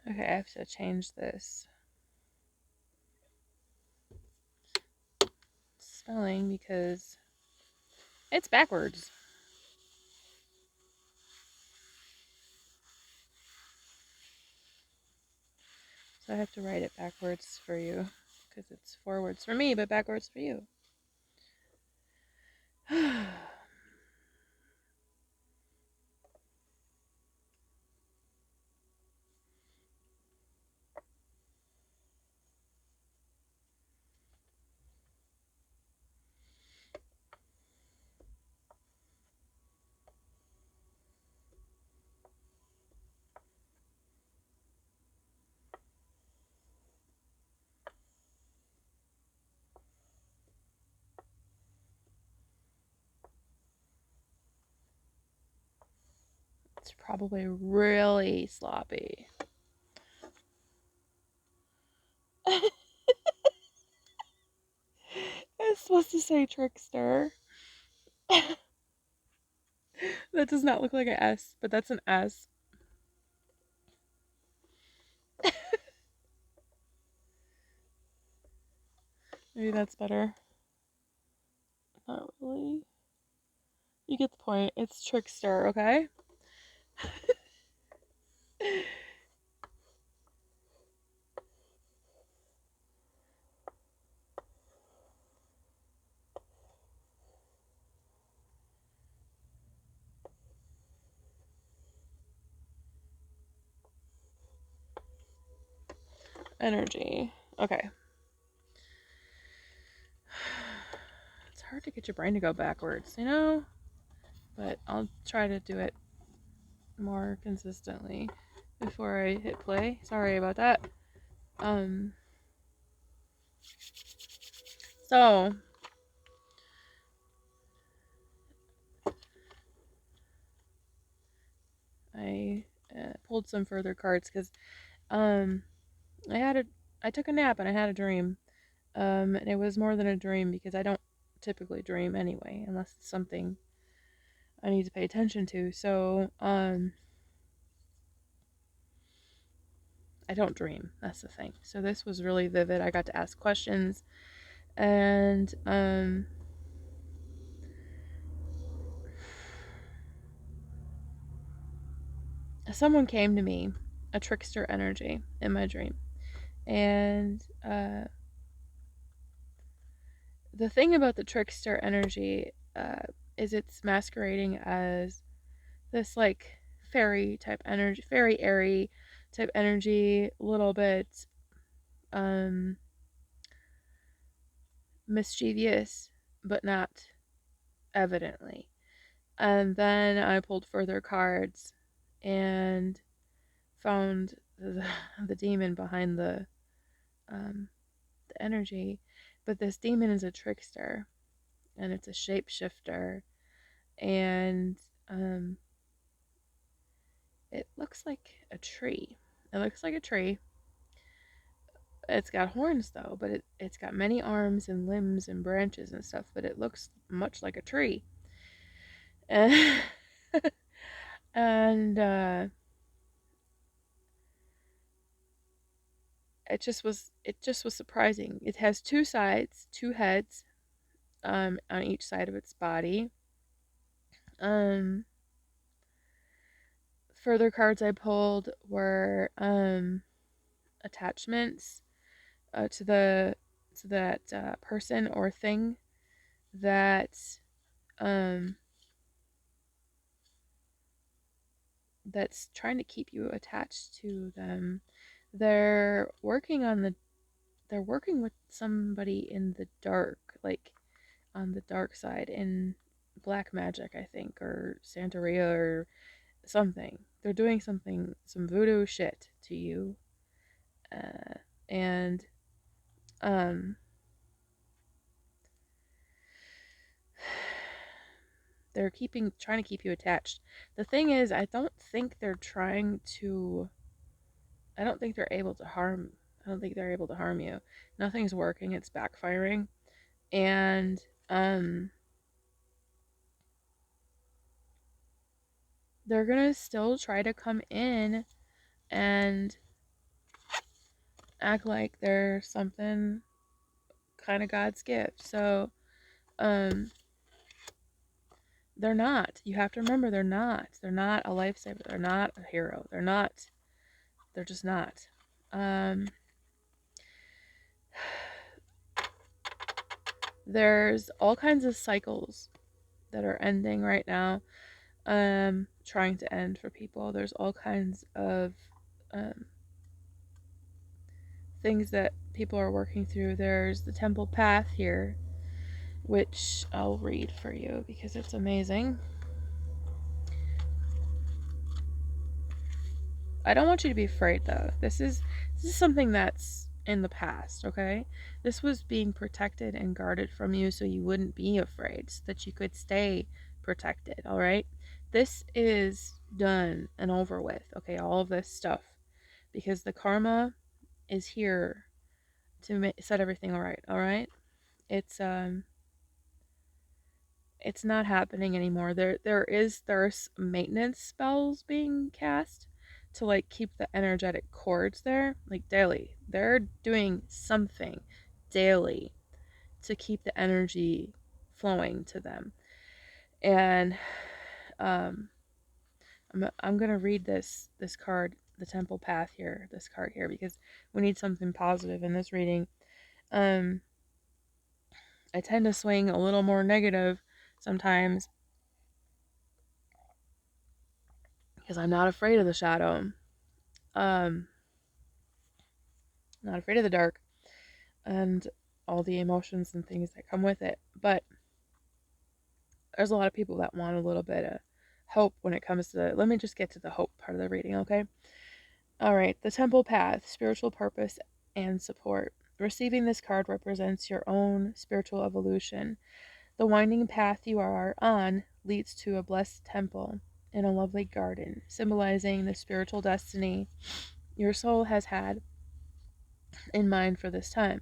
Okay, I have to change this spelling because it's backwards. So I have to write it backwards for you because it's forwards for me, but backwards for you. It's probably really sloppy. It's supposed to say Trickster. That does not look like an S, but that's an S. Maybe that's better. Not really. You get the point. It's Trickster, okay? Energy. Okay. It's hard to get your brain to go backwards, you know? But I'll try to do it more consistently before I hit play. Sorry about that. So I pulled some further cards because um I took a nap and I had a dream. And it was more than a dream because I don't typically dream anyway, unless it's something I need to pay attention to. So I don't dream. That's the thing. So this was really vivid. I got to ask questions, and someone came to me, a trickster energy in my dream, and the thing about the trickster energy is it's masquerading as this like fairy type energy, fairy airy type energy, a little bit um mischievous, but not evidently. And then I pulled further cards and found the demon behind the energy. But this demon is a trickster and it's a shapeshifter, and um, it looks like a tree. It looks like a tree. It's got horns though, but it's got many arms and limbs and branches and stuff, but it looks much like a tree. And, and it just was surprising. It has two sides, two heads, on each side of its body. Um, Further cards I pulled were attachments to the to that person or thing that um that's trying to keep you attached to them. They're working on the they're working with somebody in the dark, like on the dark side in black magic, I think, or Santeria or something. They're doing something, some voodoo shit to you, and um, they're trying to keep you attached. The thing is, I don't think they're trying to. I don't think they're able to harm. I don't think they're able to harm you. Nothing's working. It's backfiring, and they're gonna still try to come in and act like they're something kind of God's gift. So, um, they're not. You have to remember they're not. They're not a lifesaver. They're not a hero. They're not. They're just not. Um, there's all kinds of cycles that are ending right now, trying to end for people. There's all kinds of um, things that people are working through. There's the temple path here, which I'll read for you because it's amazing. I don't want you to be afraid though. This is something that's in the past, okay? This was being protected and guarded from you so you wouldn't be afraid, so that you could stay protected, all right? This is done and over with, okay? All of this stuff, because the karma is here to set everything all right? It's it's not happening anymore. There's maintenance spells being cast to like keep the energetic cords there, like daily. They're doing something daily to keep the energy flowing to them. And um I'm going to read this card, the temple path here, this card here, because we need something positive in this reading. Um I tend to swing a little more negative sometimes because I'm not afraid of the shadow. Um, not afraid of the dark and all the emotions and things that come with it. But there's a lot of people that want a little bit of hope when it comes to. Let me just get to the hope part of the reading, okay? All right, the temple path, spiritual purpose and support. Receiving this card represents your own spiritual evolution. The winding path you are on leads to a blessed temple in a lovely garden, symbolizing the spiritual destiny your soul has had in mind for this time.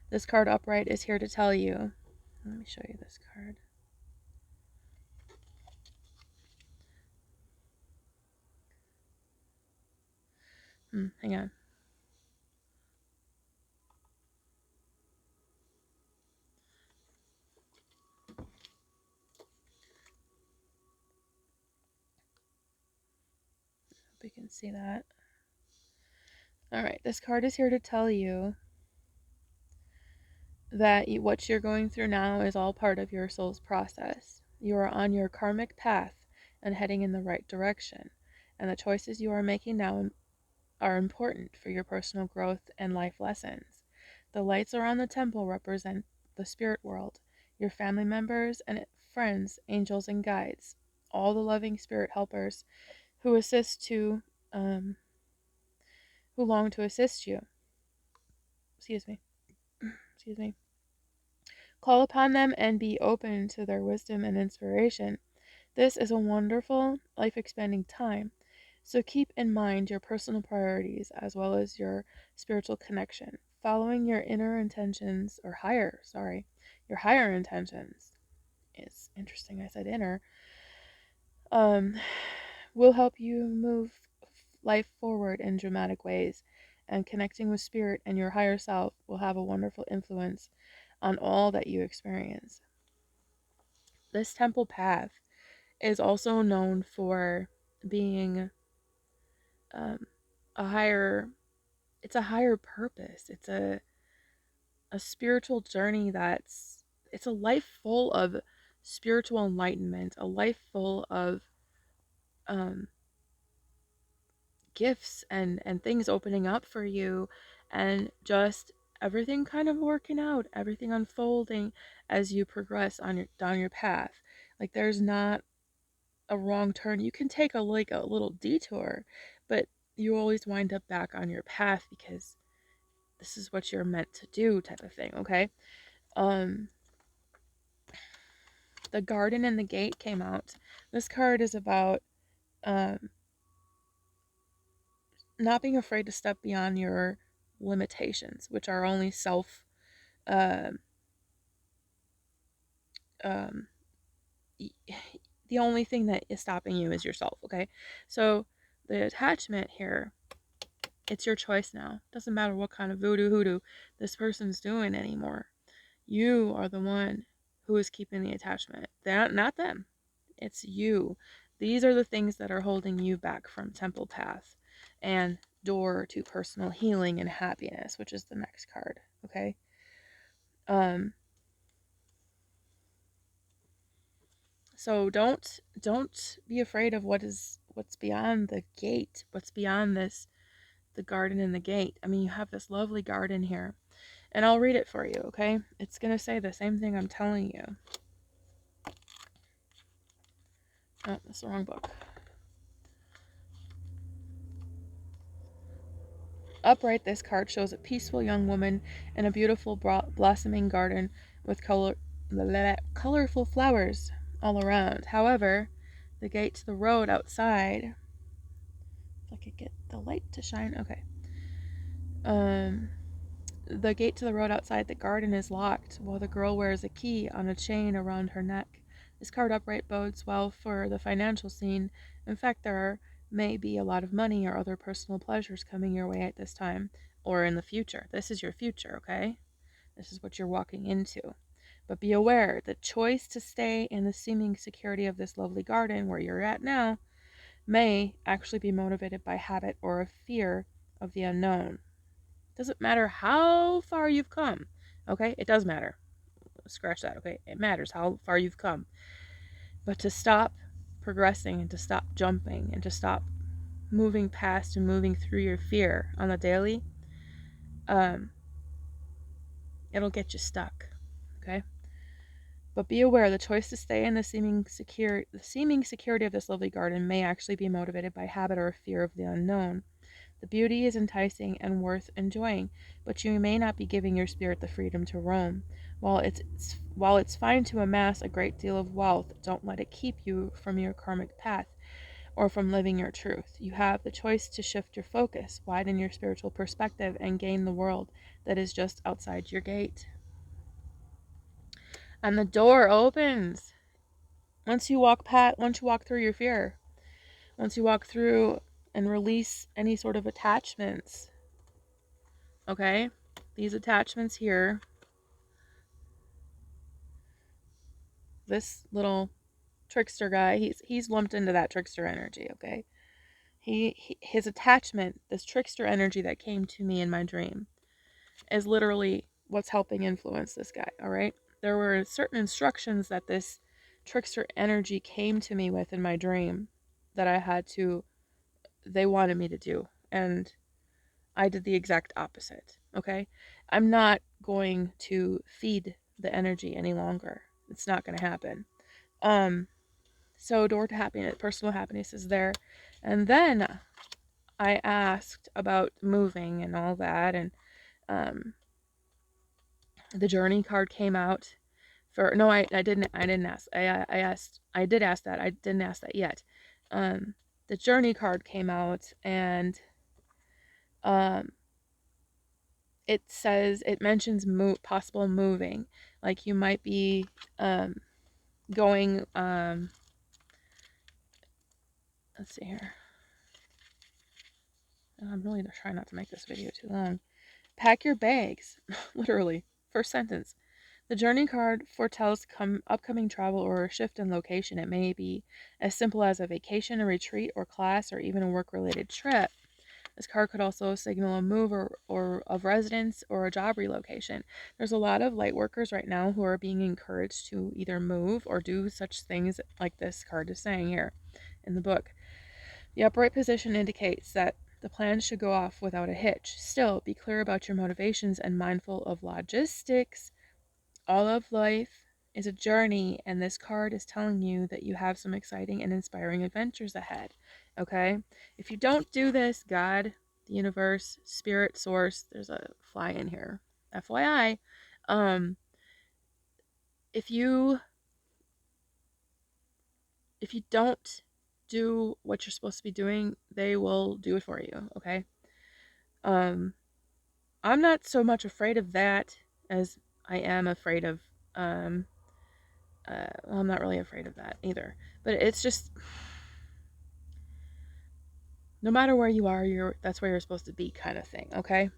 This card upright is here to tell you. Let me show you this card. Hang on. Hope you can see that. Alright, this card is here to tell you that what you're going through now is all part of your soul's process. You are on your karmic path and heading in the right direction, and the choices you are making now are important for your personal growth and life lessons. The lights around the temple represent the spirit world, your family members and friends, angels and guides, all the loving spirit helpers who assist to who long to assist you. Excuse me. Excuse me. Call upon them and be open to their wisdom and inspiration. This is a wonderful, life expanding time. So keep in mind your personal priorities as well as your spiritual connection. Following your inner intentions, or higher, sorry, your higher intentions. It's interesting I said inner. Um, will help you move life forward in dramatic ways, and connecting with spirit and your higher self will have a wonderful influence on all that you experience. This temple path is also known for being um, a higher it's a higher purpose. It's a spiritual journey it's a life full of spiritual enlightenment, a life full of um, gifts and things opening up for you, and just everything kind of working out, everything unfolding as you progress on your down your path. Like there's not a wrong turn. You can take a little detour, but you always wind up back on your path because this is what you're meant to do, type of thing, okay? Um the garden and the gate came out. This card is about um not being afraid to step beyond your limitations, which are only self um um the only thing that is stopping you is yourself, okay? So the attachment here It's your choice now. Doesn't matter what kind of voodoo hoodoo this person's doing anymore. You are the one who is keeping the attachment. They're not them. It's you. These are the things that are holding you back from Temple Path and door to personal healing and happiness, which is the next card. Okay. Um. So don't be afraid of what's beyond the gate. What's beyond this, the garden and the gate. I mean, you have this lovely garden here, and I'll read it for you. Okay. It's gonna say the same thing I'm telling you. Oh, that's the wrong book. Upright, this card shows a peaceful young woman in a beautiful blossoming garden with colorful flowers all around. However, the gate to the road outside, if I could get the light to shine, okay. The gate to the road outside the garden is locked, while the girl wears a key on a chain around her neck. This card upright bodes well for the financial scene. In fact, may be a lot of money or other personal pleasures coming your way at this time, or in the future. This is your future, okay? This is what you're walking into. But be aware, the choice to stay in the seeming security of this lovely garden where you're at now may actually be motivated by habit or a fear of the unknown. Doesn't matter how far you've come, okay? It does matter. Scratch that, okay? It matters how far you've come. But to stop progressing and to stop jumping and to stop moving past and moving through your fear on the daily, it'll get you stuck, okay? But be aware, the choice to stay in the seeming security of this lovely garden may actually be motivated by habit or fear of the unknown. The beauty is enticing and worth enjoying, but you may not be giving your spirit the freedom to roam. While it's fine to amass a great deal of wealth, don't let it keep you from your karmic path or from living your truth. You have the choice to shift your focus, widen your spiritual perspective, and gain the world that is just outside your gate. And the door opens once you walk through your fear. Once you walk through and release any sort of attachments. Okay? These attachments here. This little trickster guy, he's lumped into that trickster energy, okay? His attachment, this trickster energy that came to me in my dream, is literally what's helping influence this guy, all right? There were certain instructions that this trickster energy came to me with in my dream that they wanted me to do, and I did the exact opposite, okay? I'm not going to feed the energy any longer. It's not going to happen. So door to happiness, personal happiness is there. And then I asked about moving and all that, and the journey card came out. I didn't ask. I did ask that. I didn't ask that yet. The journey card came out, and um it mentions possible moving, like you might be going let's see here. I'm really trying not to make this video too long. Pack your bags. Literally, first sentence. The journey card foretells upcoming travel or a shift in location. It may be as simple as a vacation, a retreat, or class, or even a work-related trip. This card could also signal a move or of residence or a job relocation. There's a lot of light workers right now who are being encouraged to either move or do such things like this card is saying here in the book. The upright position indicates that the plan should go off without a hitch. Still, be clear about your motivations and mindful of logistics. All of life is a journey, and this card is telling you that you have some exciting and inspiring adventures ahead. Okay? If you don't do this, God, the universe, spirit, source, there's a fly in here. FYI. If you don't do what you're supposed to be doing, they will do it for you, okay? I'm not so much afraid of that as I am afraid of I'm not really afraid of that either. But it's just no matter where you are, that's where you're supposed to be, kind of thing, okay?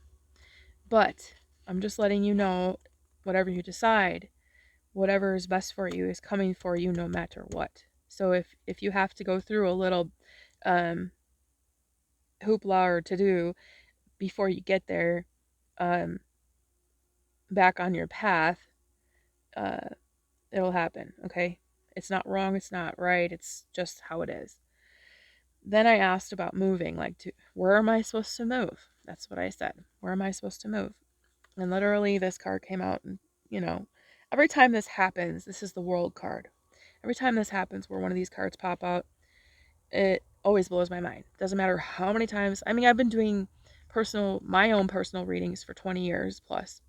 But I'm just letting you know, whatever you decide, whatever is best for you is coming for you no matter what. So if you have to go through a little um hoopla or to do before you get there, um back on your path, uh it'll happen, okay? It's not wrong, it's not right, it's just how it is. Then I asked about moving, like, where am I supposed to move? That's what I said. Where am I supposed to move? And literally, this card came out, and, you know, every time this happens, this is the world card. Every time this happens where one of these cards pop out, it always blows my mind. Doesn't matter how many times. I mean, I've been doing my own personal readings for 20 years plus.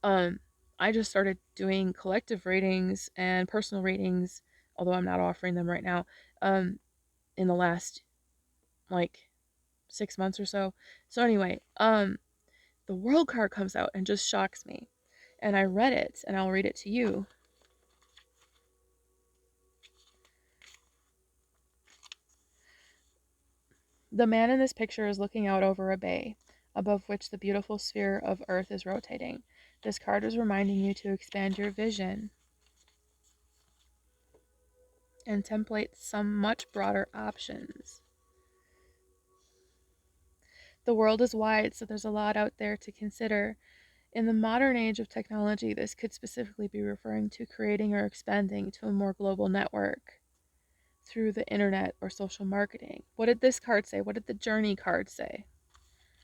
Um, I just started doing collective readings and personal readings, although I'm not offering them right now, in the last, like, 6 months or so. So anyway, the world card comes out and just shocks me. And I read it, and I'll read it to you. The man in this picture is looking out over a bay, above which the beautiful sphere of Earth is rotating. This card is reminding you to expand your vision and template some much broader options. The world is wide, so there's a lot out there to consider. In the modern age of technology, this could specifically be referring to creating or expanding to a more global network through the internet or social marketing. What did this card say? What did the journey card say?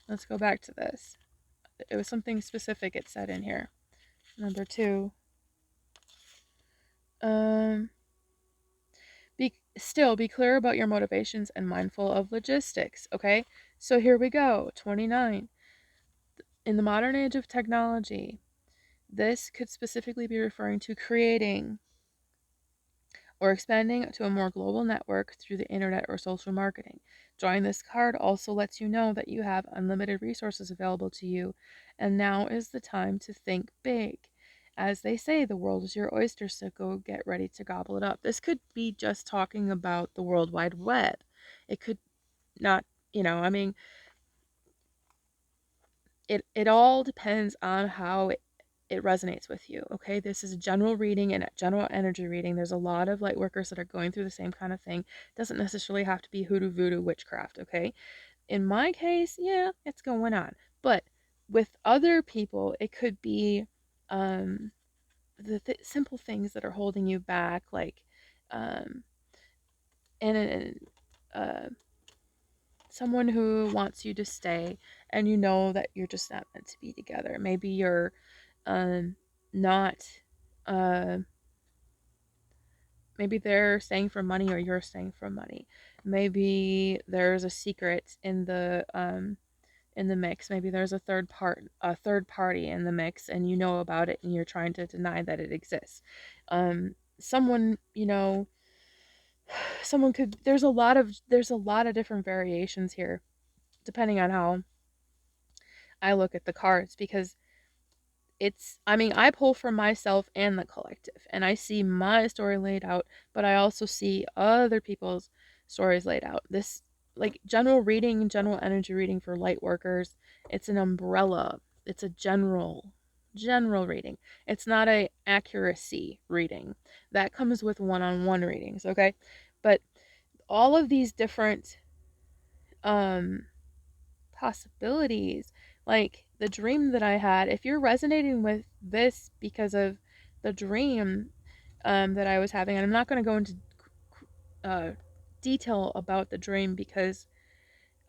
Let's go back to this. It was something specific it said in here. Number 2. Um be clear about your motivations and mindful of logistics, okay? So here we go. 29. In the modern age of technology, this could specifically be referring to creating or expanding to a more global network through the internet or social marketing. Drawing this card also lets you know that you have unlimited resources available to you, and now is the time to think big. As they say, the world is your oyster, so go get ready to gobble it up. This could be just talking about the World Wide Web. It could not, I mean, it all depends on how it resonates with you. Okay, this is a general reading and a general energy reading. There's a lot of light workers that are going through the same kind of thing. It doesn't necessarily have to be hoodoo voodoo witchcraft. Okay, in my case, yeah, it's going on, but with other people it could be the simple things that are holding you back, like um and uh someone who wants you to stay, and you know that you're just not meant to be together. Maybe you're um not uh maybe they're staying for money or you're staying for money. Maybe there's a secret in the mix. Maybe there's a third party in the mix, and you know about it and you're trying to deny that it exists. Someone, someone could there's a lot of different variations here depending on how I look at the cards, because I mean, I pull from myself and the collective, and I see my story laid out, but I also see other people's stories laid out. This, like, general reading, general energy reading for light workers, it's an umbrella. It's a general reading. It's not a accuracy reading. That comes with one-on-one readings, okay? But all of these different um possibilities, like the dream that I had, if you're resonating with this because of the dream that I was having, and I'm not going to go into uh, detail about the dream because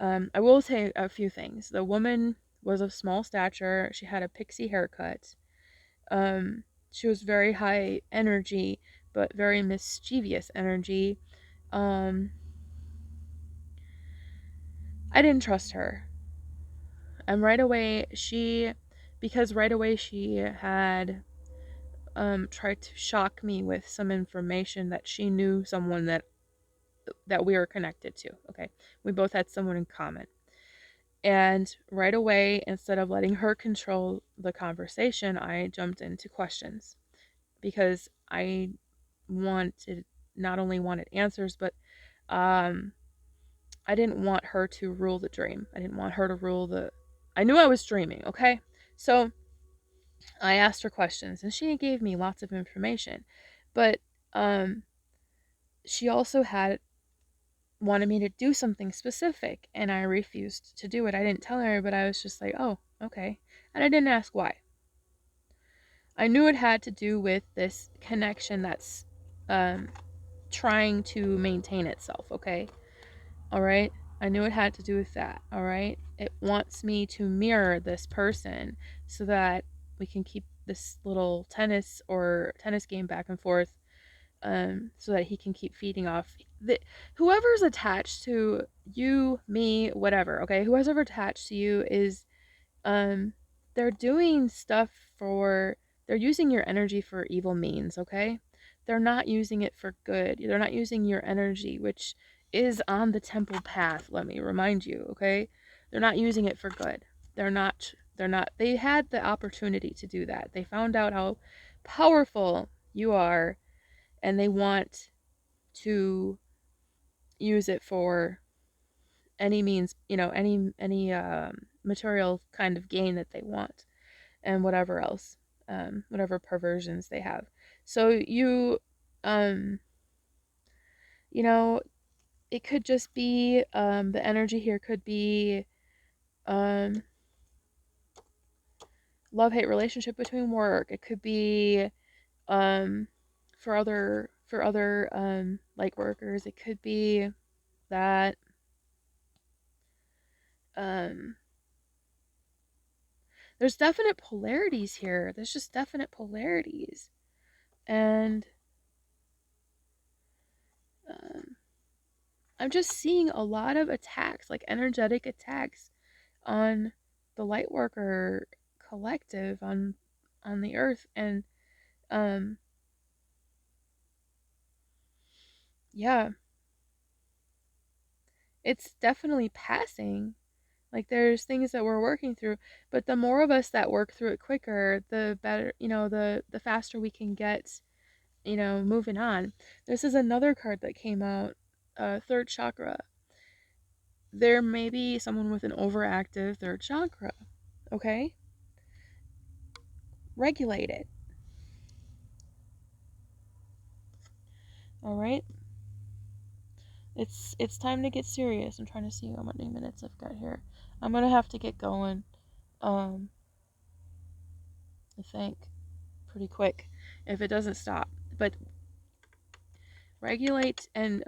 I will say a few things. The woman was of small stature, she had a pixie haircut, she was very high energy, but very mischievous energy. um, I didn't trust her. And right away she had tried to shock me with some information that she knew someone that we were connected to. Okay, we both had someone in common. And right away, instead of letting her control the conversation, I jumped into questions because I wanted not only wanted answers, but um I didn't want her to rule the dream. I didn't want her to rule the. I knew I was dreaming, okay? So I asked her questions and she gave me lots of information. But um, she also had wanted me to do something specific and I refused to do it. I didn't tell her, but I was just like, oh, okay. And I didn't ask why. I knew it had to do with this connection that's um, trying to maintain itself, okay? All right? I knew it had to do with that, all right? It wants me to mirror this person so that we can keep this little tennis game back and forth, so that he can keep feeding off whoever's attached to you, me, whatever, okay? Whoever's attached to you is um they're doing stuff for they're using your energy for evil means, okay? They're not using it for good. They're not using your energy, which is on the temple path, let me remind you, okay? They're not using it for good. They're not they had the opportunity to do that. They found out how powerful you are and they want to use it for any means, any material kind of gain that they want, and whatever else, whatever perversions they have. So um, you know, it could just be the energy here could be um, love hate relationship between work. It could be um, for other like workers. It could be that um, there's definite polarities here. There's just definite polarities. And um, I'm just seeing a lot of attacks, like energetic attacks on the Lightworker collective on the earth. And um yeah, it's definitely passing. Like there's things that we're working through, but the more of us that work through it quicker, the better, the faster we can get, moving on. This is another card that came out, third chakra. There may be someone with an overactive third chakra. Okay? Regulate it. All right? It's time to get serious. I'm trying to see how many minutes I've got here. I'm going to have to get going. Um I think pretty quick if it doesn't stop. But regulate and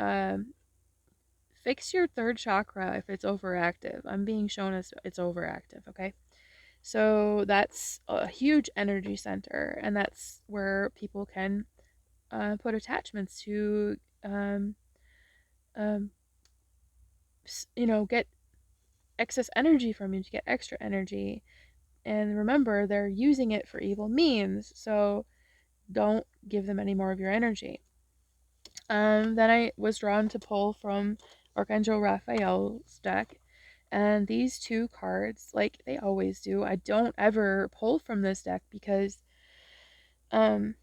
fix your third chakra if it's overactive. I'm being shown as it's overactive, okay? So that's a huge energy center, and that's where people can put attachments to, um, get excess energy from you, to get extra energy. And remember, they're using it for evil means, so don't give them any more of your energy. Then I was drawn to pull from Archangel Raphael's deck, and these two cards, like they always do, I don't ever pull from this deck because um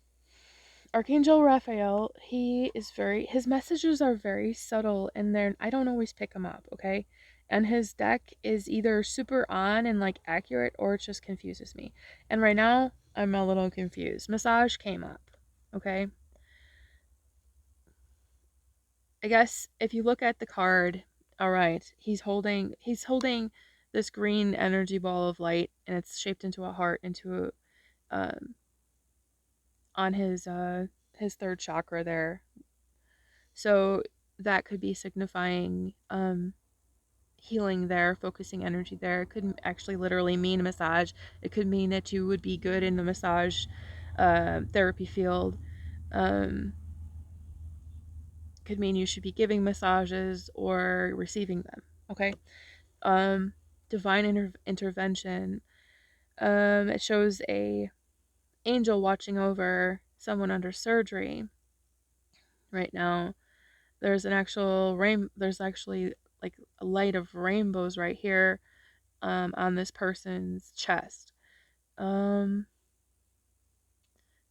Archangel Raphael, his messages are very subtle and I don't always pick them up, okay? And his deck is either super on and like accurate or it just confuses me. And right now, I'm a little confused. Massage came up, okay? I guess if you look at the card, all right, he's holding this green energy ball of light and it's shaped into a heart into um on his third chakra there. So that could be signifying healing there, focusing energy there. It could actually literally mean a massage. It could mean that you would be good in the massage therapy field. Um, could mean you should be giving massages or receiving them. Okay. Um, divine intervention. It shows a angel watching over someone under surgery right now. There's actually like a light of rainbows right here, on this person's chest. Um,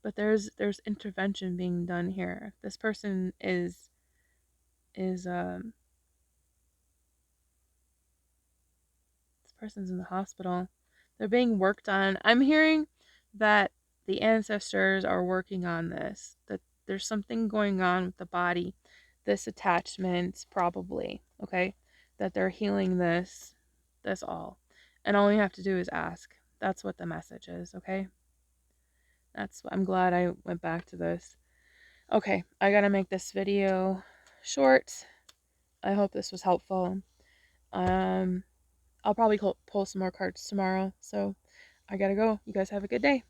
but there's intervention being done here. This person is person's in the hospital. They're being worked on. I'm hearing that the ancestors are working on this, that there's something going on with the body, this attachment, probably, okay? That they're healing this. That's all. And all you have to do is ask. That's what the message is, okay? I'm glad I went back to this. Okay, I gotta make this video short. I hope this was helpful. I'll probably pull some more cards tomorrow, so I gotta go. You guys have a good day.